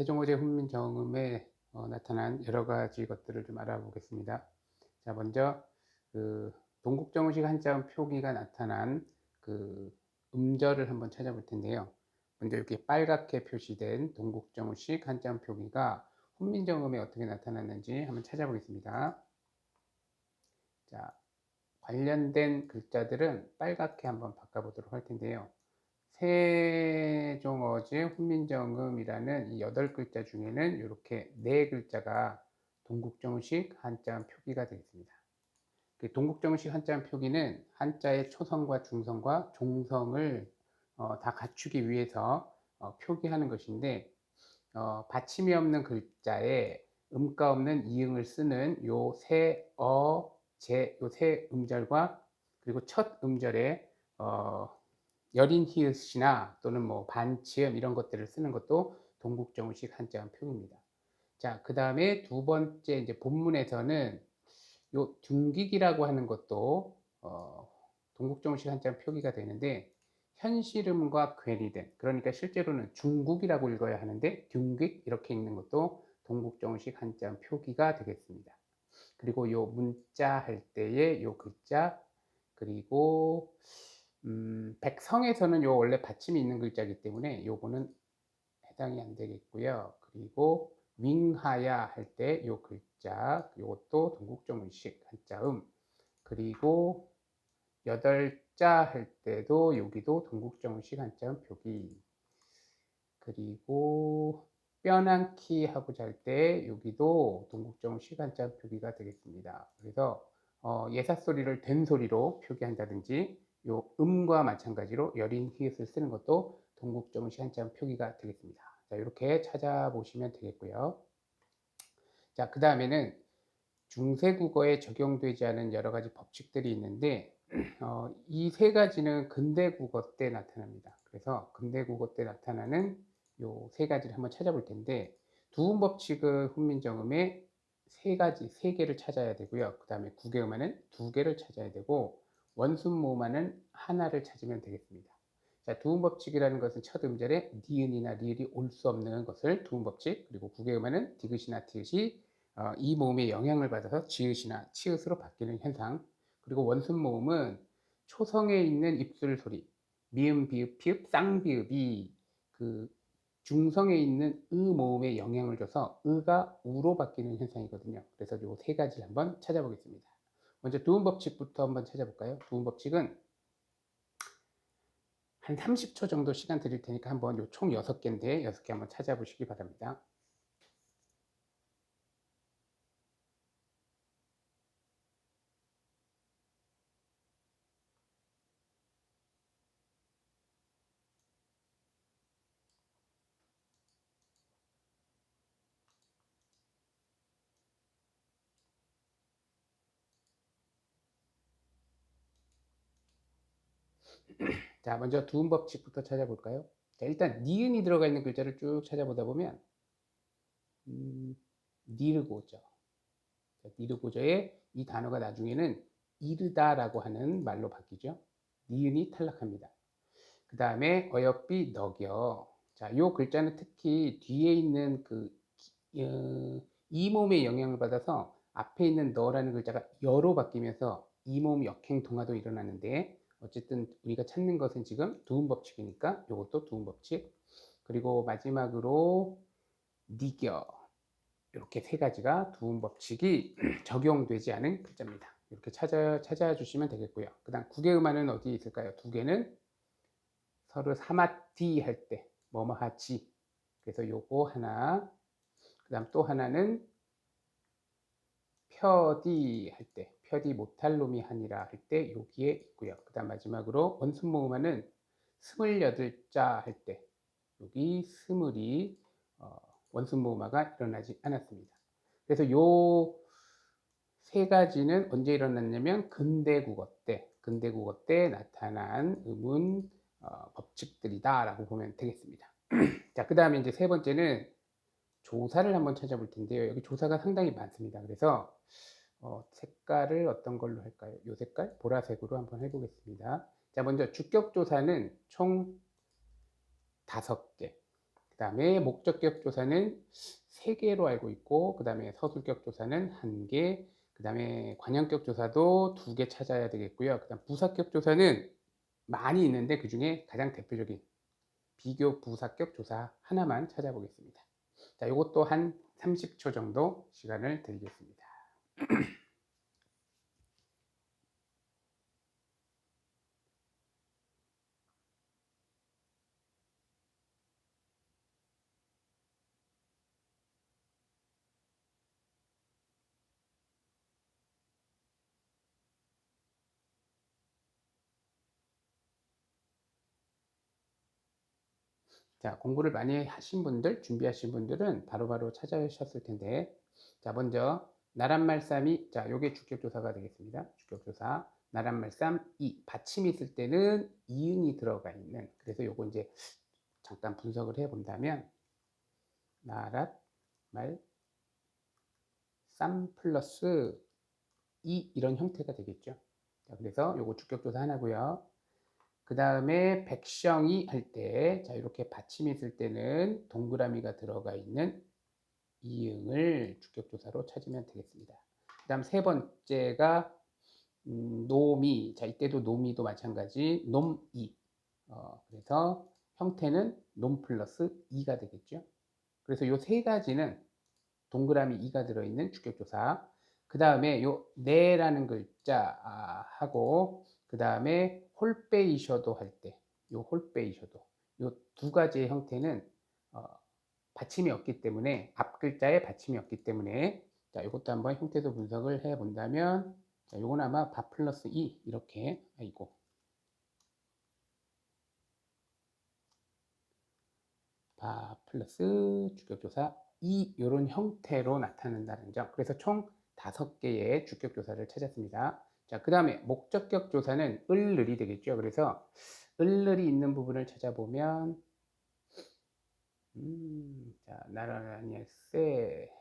세종어제 훈민정음에 나타난 여러 가지 것들을 좀 알아보겠습니다. 자, 먼저 그 동국정음식 한자음 표기가 나타난 그 음절을 한번 찾아볼 텐데요. 먼저 이렇게 빨갛게 표시된 동국정음식 한자음 표기가 훈민정음에 어떻게 나타났는지 한번 찾아보겠습니다. 자, 관련된 글자들은 빨갛게 한번 바꿔보도록 할 텐데요. 세종어제 훈민정음이라는 이 8글자 중에는 이렇게 4글자가 동국정식 한자음 표기가 되겠습니다. 그 동국정식 한자음 표기는 한자의 초성과 중성과 종성을 다 갖추기 위해서 표기하는 것인데, 받침이 없는 글자에 음가 없는 이응을 쓰는 요 세, 제, 요 세 음절과 그리고 첫 음절에 여린 히읗이나 또는 뭐 반치음 이런 것들을 쓰는 것도 동국정식 한자음 표기입니다. 자, 그 다음에 두 번째 이제 본문에서는 요 둔깃이라고 하는 것도 동국정식 한자음 표기가 되는데, 현실음과 괴리된, 그러니까 실제로는 중국이라고 읽어야 하는데 둔깃 이렇게 읽는 것도 동국정식 한자음 표기가 되겠습니다. 그리고 요 문자 할 때의 요 글자, 그리고 백성에서는 요 원래 받침이 있는 글자이기 때문에 요거는 해당이 안 되겠고요. 그리고 윙하야 할 때 요 글자, 요것도 동국정식 한자음. 그리고 여덟자 할 때도 여기도 동국정식 한자음 표기. 그리고 뼈난키 하고 잘 때 여기도 동국정식 한자음 표기가 되겠습니다. 그래서 예사소리를 된소리로 표기한다든지 요 음과 마찬가지로 여린 히읗을 쓰는 것도 동국정식 한자음 표기가 되겠습니다. 자, 이렇게 찾아보시면 되겠고요. 자, 그 다음에는 중세국어에 적용되지 않은 여러 가지 법칙들이 있는데, 이 세 가지는 근대국어 때 나타납니다. 그래서 근대국어 때 나타나는 요 세 가지를 한번 찾아볼 텐데, 두음법칙은 훈민정음에 세 가지, 세 개를 찾아야 되고요. 그 다음에 국외음화는 두 개를 찾아야 되고, 원순모음화는 하나를 찾으면 되겠습니다. 자, 두음법칙이라는 것은 첫 음절에 니은이나 리을이 올 수 없는 것을 두음법칙, 그리고 국외음화는 디귿이나 티읕이 이 모음의 영향을 받아서 지읒이나 치읓으로 바뀌는 현상. 그리고 원순모음은 초성에 있는 입술 소리, 미음, 비읍, 피읍, 쌍비읍이 그 중성에 있는 으 모음에 영향을 줘서 으가 우로 바뀌는 현상이거든요. 그래서 이 세 가지를 한번 찾아보겠습니다. 먼저 두음 법칙부터 한번 찾아볼까요? 두음 법칙은 한 30초 정도 시간 드릴 테니까 한번 총 6개인데 6개 한번 찾아보시기 바랍니다. 자, 먼저 두음 법칙부터 찾아볼까요? 자, 일단 니은이 들어가 있는 글자를 쭉 찾아보다 보면 니르고저. 니르고저의 이 단어가 나중에는 이르다라고 하는 말로 바뀌죠. 니은이 탈락합니다. 그 다음에 어여삐 너겨. 자, 요 글자는 특히 뒤에 있는 이 몸의 영향을 받아서 앞에 있는 너라는 글자가 여로 바뀌면서 이 몸 역행 동화도 일어나는데, 어쨌든 우리가 찾는 것은 지금 두음 법칙이니까 요것도 두음 법칙. 그리고 마지막으로 니겨. 이렇게 세 가지가 두음 법칙이 적용되지 않은 글자입니다. 이렇게 찾아주시면 되겠고요. 그 다음 국외음화는 어디 있을까요? 두 개는 서로 사마디 할 때 뭐뭐 하지. 그래서 요거 하나. 그 다음 또 하나는 펴디 할 때, 펴디 못할 놈이 하니라 할 때 여기에 있고요. 그 다음 마지막으로 원순모음화는 28자 할 때 여기 스물이 원순모음화가 일어나지 않았습니다. 그래서 요 세 가지는 언제 일어났냐면 근대국어 때 나타난 음운 법칙들이다라고 보면 되겠습니다. 자, 그 다음에 이제 세 번째는 조사를 한번 찾아볼 텐데요. 여기 조사가 상당히 많습니다. 그래서 색깔을 어떤 걸로 할까요? 요 색깔 보라색으로 한번 해보겠습니다. 자, 먼저 주격조사는 총 5개. 그 다음에 목적격 조사는 3개로 알고 있고, 그 다음에 서술격 조사는 1개, 그 다음에 관형격 조사도 2개 찾아야 되겠고요. 그 다음 부사격 조사는 많이 있는데 그 중에 가장 대표적인 비교 부사격 조사 하나만 찾아보겠습니다. 자, 이것도 한 30초 정도 시간을 드리겠습니다. 자, 공부를 많이 하신 분들, 준비하신 분들은 바로바로 찾아오셨을 텐데, 자, 먼저 나란말싸미, 자, 요게 주격조사가 되겠습니다. 주격조사. 나란말싸 이 받침이 있을 때는 이응이 들어가 있는, 그래서 요거 이제 잠깐 분석을 해 본다면 나랏 말 쌈 플러스 이 이런 형태가 되겠죠. 자, 그래서 요거 주격조사 하나고요. 그 다음에 백성이 할 때, 자, 이렇게 받침이 있을 때는 동그라미가 들어가 있는 이응을 주격조사로 찾으면 되겠습니다. 그 다음 세 번째가 노미, 자, 이때도 노미도 마찬가지, 놈이. 그래서 형태는 놈 플러스 이가 되겠죠. 그래서 이 세 가지는 동그라미 이가 들어있는 주격조사. 그 다음에 요 네라는 글자 하고, 그 다음에 홀베이셔도 할 때, 요 홀베이셔도, 요 두 가지의 형태는 받침이 없기 때문에, 앞 글자에 받침이 없기 때문에, 자, 이것도 한번 형태도 분석을 해 본다면, 자, 요건 아마 바 플러스 이 이렇게, 아이고, 바 플러스 주격조사 이 요런 형태로 나타난다는 점. 그래서 총 5개의 주격조사를 찾았습니다. 자, 그 다음에 목적격 조사는 을을이 되겠죠. 그래서 을을이 있는 부분을 찾아보면 자, 나라니 세.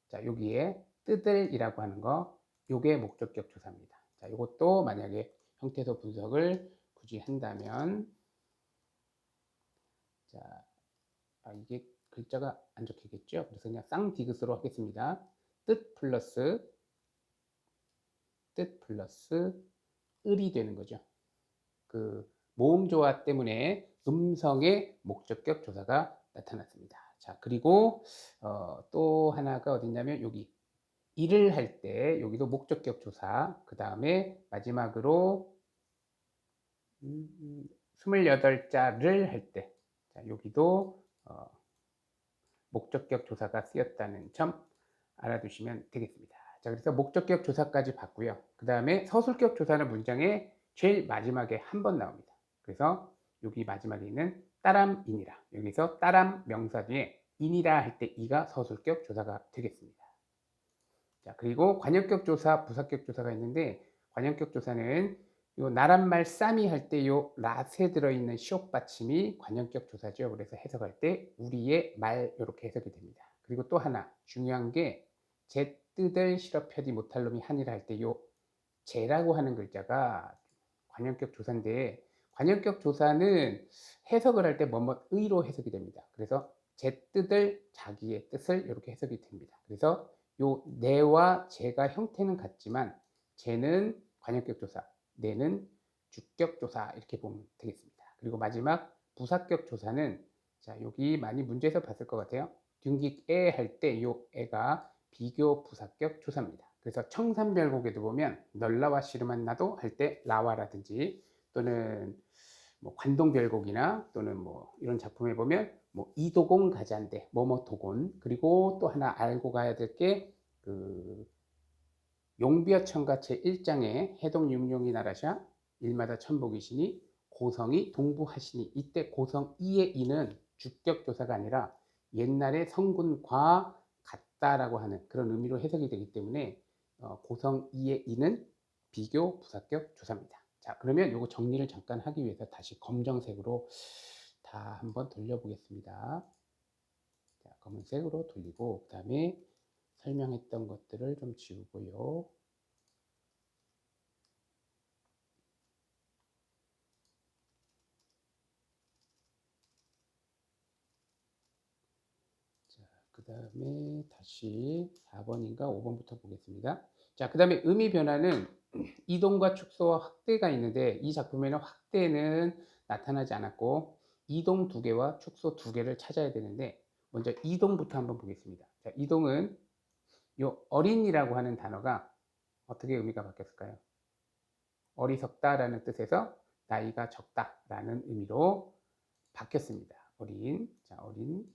자, 여기에 뜨들이라고 하는 거, 요게 목적격 조사입니다. 자, 이것도 만약에 형태소 분석을 굳이 한다면, 자, 이게 글자가 안 적히겠죠? 그래서 그냥 쌍디귿으로 하겠습니다. 뜻 플러스 을이 되는 거죠. 그 모음 조화 때문에 음성의 목적격 조사가 나타났습니다. 자, 그리고 또 하나가 어딨냐면 여기 일을 할 때 여기도 목적격 조사, 그 다음에 마지막으로 28자를 할 때, 자, 여기도 목적격 조사가 쓰였다는 점 알아두시면 되겠습니다. 자, 그래서 목적격 조사까지 봤고요. 그 다음에 서술격 조사는 문장의 제일 마지막에 한 번 나옵니다. 그래서 여기 마지막에 있는 따람이니라, 여기서 따람 명사 뒤에 인이라 할 때 이가 서술격 조사가 되겠습니다. 자, 그리고 관역격 조사, 부사격 조사가 있는데, 관역격 조사는 요 나란말 쌈이 할 때 요 랏에 들어있는 시옷 받침이 관역격 조사죠. 그래서 해석할 때 우리의 말 이렇게 해석이 됩니다. 그리고 또 하나 중요한 게 제 뜻을 실어 펴지 못할 놈이 하니라 할 때 요 제라고 하는 글자가 관역격 조사인데, 관역격 조사는 해석을 할 때 뭐뭐의로 해석이 됩니다. 그래서 제 뜻을 자기의 뜻을 이렇게 해석이 됩니다. 그래서 요 내와 제가 형태는 같지만 제는 관역격 조사, 내는 주격 조사 이렇게 보면 되겠습니다. 그리고 마지막 부사격 조사는, 자, 여기 많이 문제에서 봤을 것 같아요. 균깃에 할 때 요 애가 비교 부사격 조사입니다. 그래서 청산별곡에도 보면 널라와 씨름한 나도 할 때 라와라든지, 또는 뭐 관동별곡이나 또는 뭐 이런 작품에 보면 뭐 이도공 가자인데 뭐뭐 도곤, 그리고 또 하나 알고 가야 될 게 그 용비어천가 제1장에 해동육룡이 나라샤 일마다 천복이시니 고성이 동부하시니, 이때 고성이의 이는 주격조사가 아니라 옛날에 성군과 같다라고 하는 그런 의미로 해석이 되기 때문에 고성이의 이는 비교 부사격 조사입니다. 자, 그러면 이거 정리를 잠깐 하기 위해서 다시 검정색으로 다 한번 돌려보겠습니다. 자, 검은색으로 돌리고 그 다음에 설명했던 것들을 좀 지우고요. 다음에 다시 4번인가 5번부터 보겠습니다. 자, 그 다음에 의미 변화는 이동과 축소와 확대가 있는데 이 작품에는 확대는 나타나지 않았고 이동 2개와 축소 2개를 찾아야 되는데 먼저 이동부터 한번 보겠습니다. 자, 이동은 요 어린이라고 하는 단어가 어떻게 의미가 바뀌었을까요? 어리석다라는 뜻에서 나이가 적다라는 의미로 바뀌었습니다. 어린. 자, 어린.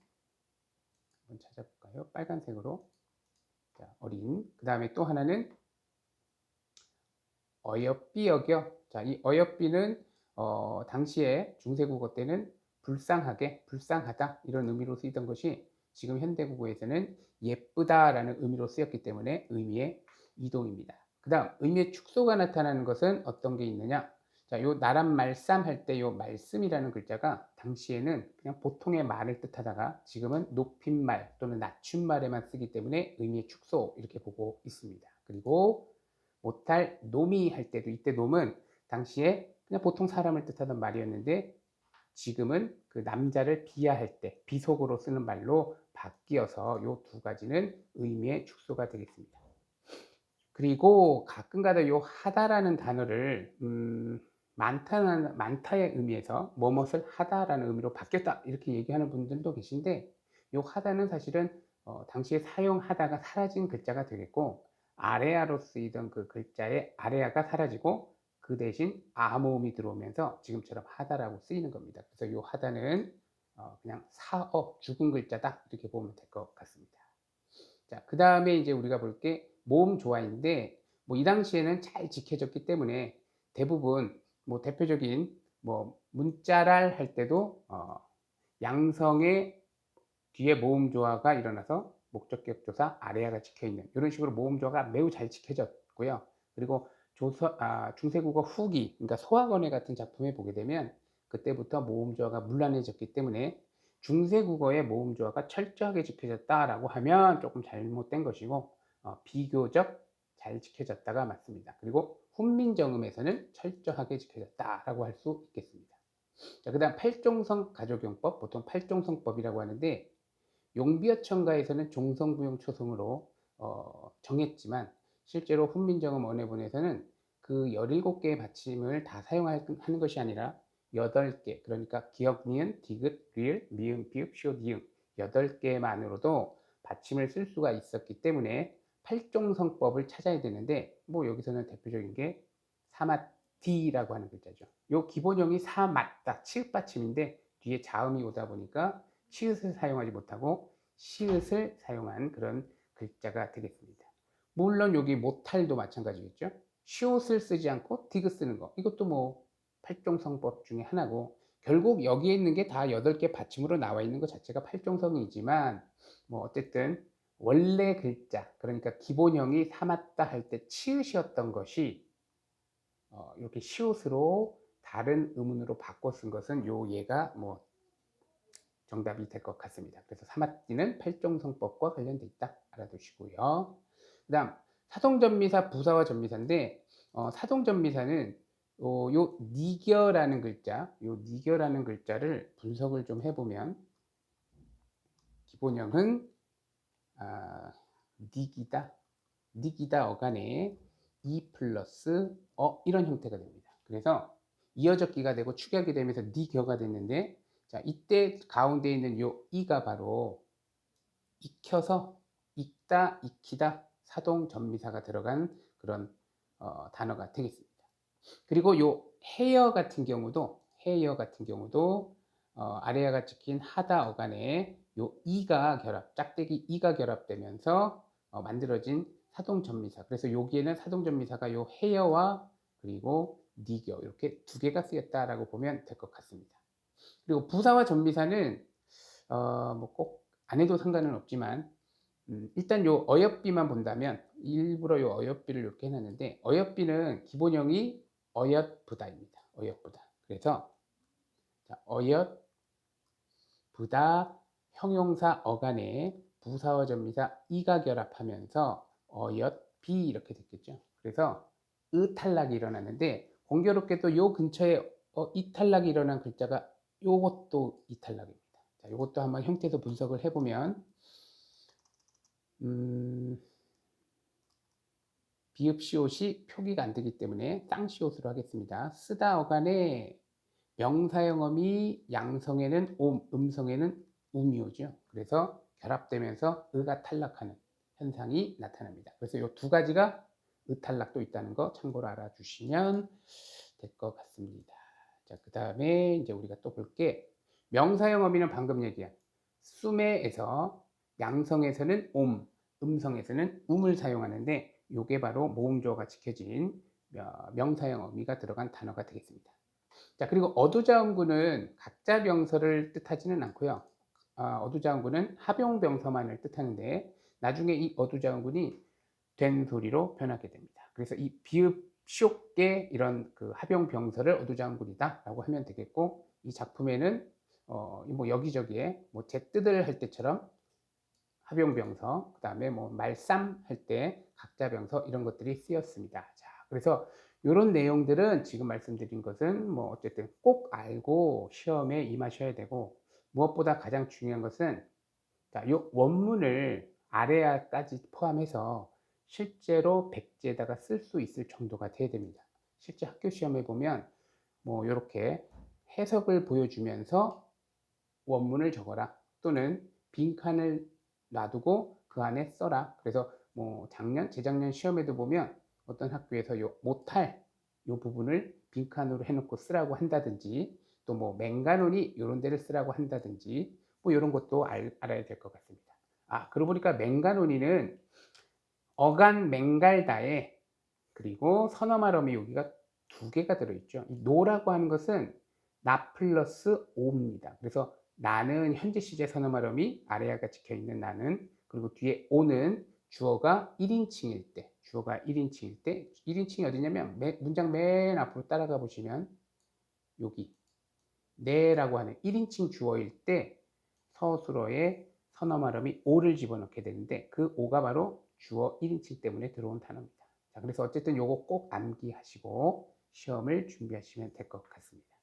한번 찾아볼까요? 빨간색으로. 자, 어린. 그 다음에 또 하나는 어여삐 여겨. 자, 이 어여삐는 당시에 중세국어 때는 불쌍하게, 불쌍하다 이런 의미로 쓰이던 것이 지금 현대국어에서는 예쁘다라는 의미로 쓰였기 때문에 의미의 이동입니다. 그 다음 의미의 축소가 나타나는 것은 어떤 게 있느냐? 자, 요 나란 말쌈 할 때 요 말씀이라는 글자가 당시에는 그냥 보통의 말을 뜻하다가 지금은 높임말 또는 낮춤말에만 쓰기 때문에 의미의 축소 이렇게 보고 있습니다. 그리고 못할 놈이 할 때도 이때 놈은 당시에 그냥 보통 사람을 뜻하던 말이었는데 지금은 그 남자를 비하할 때 비속어로 쓰는 말로 바뀌어서 이 두 가지는 의미의 축소가 되겠습니다. 그리고 가끔가다 요 하다라는 단어를 많다의 의미에서 뭐뭇을 하다라는 의미로 바뀌었다 이렇게 얘기하는 분들도 계신데 요 하다는 사실은 당시에 사용하다가 사라진 글자가 되겠고 아레아로 쓰이던 그 글자의 아레아가 사라지고 그 대신 아모음이 들어오면서 지금처럼 하다라고 쓰이는 겁니다. 그래서 요 하다는 그냥 사어 죽은 글자다 이렇게 보면 될 것 같습니다. 자, 그 다음에 이제 우리가 볼 게 모음 조화인데 뭐 이 당시에는 잘 지켜졌기 때문에 대부분 뭐 대표적인 뭐 문자랄 할 때도 양성의 뒤에 모음 조화가 일어나서 목적격 조사 아래아가 찍혀 있는 이런 식으로 모음 조화가 매우 잘 지켜졌고요. 그리고 중세국어 후기 그러니까 소학원회 같은 작품에 보게 되면 그때부터 모음 조화가 문란해졌기 때문에 중세국어의 모음 조화가 철저하게 지켜졌다라고 하면 조금 잘못된 것이고 비교적 잘 지켜졌다가 맞습니다. 그리고 훈민정음에서는 철저하게 지켜졌다라고 할 수 있겠습니다. 자, 그 다음 팔종성 가족용법, 보통 팔종성법이라고 하는데 용비어천가에서는 종성부용 초성으로 정했지만 실제로 훈민정음 원해본에서는 그 17개의 받침을 다 사용하는 것이 아니라 8개, 그러니까 기역, 니은, 디귿, 리을, 미음, 비읍, 시옷, 이응 8개만으로도 받침을 쓸 수가 있었기 때문에 팔종성법을 찾아야 되는데 뭐 여기서는 대표적인 게 사맛디라고 하는 글자죠. 요 기본형이 사맞다, 치읓 받침인데 뒤에 자음이 오다 보니까 치읓을 사용하지 못하고 시읒을 사용한 그런 글자가 되겠습니다. 물론 여기 못할도 마찬가지겠죠. 시옷을 쓰지 않고 디귿 쓰는 거 이것도 뭐 팔종성법 중에 하나고 결국 여기에 있는 게 다 8개 받침으로 나와 있는 것 자체가 팔종성이지만 뭐 어쨌든 원래 글자 그러니까 기본형이 삼았다 할 때 치읓이었던 것이 이렇게 시옷으로 다른 의문으로 바꿔 쓴 것은 요 얘가 뭐 정답이 될 것 같습니다. 그래서 사마띠는 팔종성법과 관련돼 있다 알아두시고요. 그 다음 사동전미사 부사와 전미사인데 사동전미사는 요 니겨라는 글자 요 니겨라는 글자를 분석을 좀 해보면 기본형은 니기다 어간에 이 플러스 이런 형태가 됩니다. 그래서 이어적기가 되고 축약이 되면서 니겨가 됐는데 자, 이때 가운데 있는 요 이가 바로 익혀서 익다, 익히다, 사동 전미사가 들어간 그런 단어가 되겠습니다. 그리고 요 헤어 같은 경우도 아래아가 찍힌 하다 어간에 요 이가 짝대기 이가 결합되면서 만들어진 사동 전미사. 그래서 여기에는 사동 전미사가 요 헤어와 그리고 니겨 이렇게 두 개가 쓰였다라고 보면 될 것 같습니다. 그리고 부사와 전미사는 뭐 꼭 안 해도 상관은 없지만 일단 요 어엽비만 본다면 일부러 요 어엽비를 이렇게 해놨는데 어엽비는 기본형이 어엿부다입니다. 어엿부다. 그래서 자, 어엿부다 형용사 어간에 부사와 전미사 이가 결합하면서 어엿비 이렇게 됐겠죠. 그래서 탈락이 일어났는데 공교롭게도 요 근처에 이 탈락이 일어난 글자가 요것도 이 탈락입니다. 자, 요것도 한번 형태에서 분석을 해보면 음, 비읍 시옷이 표기가 안 되기 때문에 쌍시옷으로 하겠습니다. 쓰다 어간에 명사형어미 양성에는 옴, 음성에는 um이 오죠. 그래서 결합되면서 의가 탈락하는 현상이 나타납니다. 그래서 이 두 가지가 의탈락도 있다는 거 참고로 알아주시면 될 것 같습니다. 자, 그 다음에 이제 우리가 또 볼 게 명사형 어미는 방금 얘기한 수매에서 양성에서는 옴, 음성에서는 um을 사용하는데 이게 바로 모음조어가 지켜진 명사형 어미가 들어간 단어가 되겠습니다. 자, 그리고 어두자음구는 각자 병서를 뜻하지는 않고요. 어두자음구는 합용병서만을 뜻하는데 나중에 이 어두자음군이 된 소리로 변하게 됩니다. 그래서 이 비읍 시옥계 이런 그 합용병서를 어두자음군이다라고 하면 되겠고 이 작품에는 뭐 여기저기에 뭐 제 뜻을 할 때처럼 합용병서, 그 다음에 뭐 말쌈 할 때 각자 병서 이런 것들이 쓰였습니다. 자, 그래서 이런 내용들은 지금 말씀드린 것은 뭐 어쨌든 꼭 알고 시험에 임하셔야 되고 무엇보다 가장 중요한 것은 자, 이 원문을 아래까지 포함해서 실제로 백지에다가 쓸 수 있을 정도가 돼야 됩니다. 실제 학교 시험에 보면 뭐 이렇게 해석을 보여주면서 원문을 적어라 또는 빈칸을 놔두고 그 안에 써라. 그래서 뭐 작년, 재작년 시험에도 보면 어떤 학교에서 못할 요 부분을 빈칸으로 해놓고 쓰라고 한다든지 또 뭐 맹간원이 이런 데를 쓰라고 한다든지 뭐 이런 것도 알아야 될 것 같습니다. 그러고 보니까 맹간원이는 어간 맹갈다에 그리고 선어말어미 여기가 두 개가 들어있죠. 이 노라고 하는 것은 나 플러스 오입니다. 그래서 나는 현재 시제 선어말어미 아래아가 찍혀있는 나는 그리고 뒤에 오는 주어가 1인칭일 때 주어가 1인칭일 때 1인칭이 어디냐면 문장 맨 앞으로 따라가 보시면 여기 네라고 하는 1인칭 주어일 때 서술어에 선어말음이 오를 집어넣게 되는데 그 오가 바로 주어 1인칭 때문에 들어온 단어입니다. 자, 그래서 어쨌든 요거 꼭 암기하시고 시험을 준비하시면 될 것 같습니다.